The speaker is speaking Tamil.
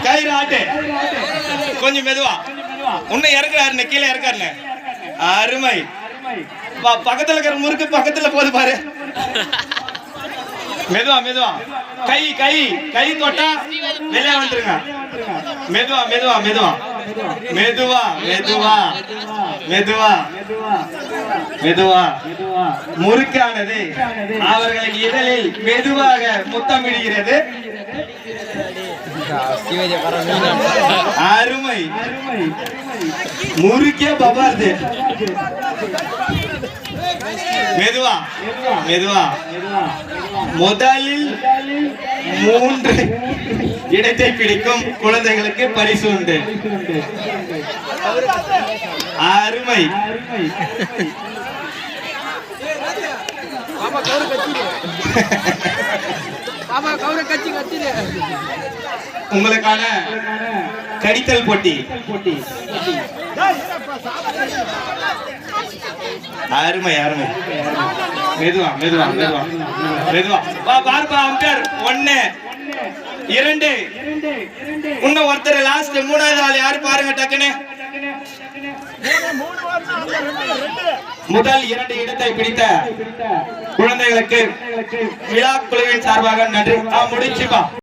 கயிறு ஆட்டு கொஞ்சம் மெதுவா உன்னை இறக்குறாரு கீழே இறக்காருன்னு அருமை பக்கத்துல இருக்கிற முறுக்கு பக்கத்துல போது பாரு மெதுவா மெதுவா கை கை கை தொட்டா வெளியே வந்துருங்க மெதுவா மெதுவா மெதுவா மெதுவா மெதுவா மெதுவா மெதுவா முறுக்கானது அவர்களின் இதழில் மெதுவாக முத்தமிடுகிறது அருமை முறுக்கே பபார்து மெதுவா மெதுவா முதலில் 3 இடத்தை பிடிக்கும் குழந்தைகளுக்கு பரிசு உண்டு அருமை உங்களுக்கான கடித்தல் போட்டி அருமை அருமை மெதுவா மெதுவா மெதுவா மெதுவா வா பார்ப்பா அம்பர் 1 2 இன்னும் ஒருத்தர் லாஸ்ட் 3வது ஆள் யாரு பாருங்க டக்குனு முதல் 2 இடத்தை பிடித்த குழந்தைகளுக்கு விழா குழுவின் சார்பாக நன்றி முடிச்சுப்பா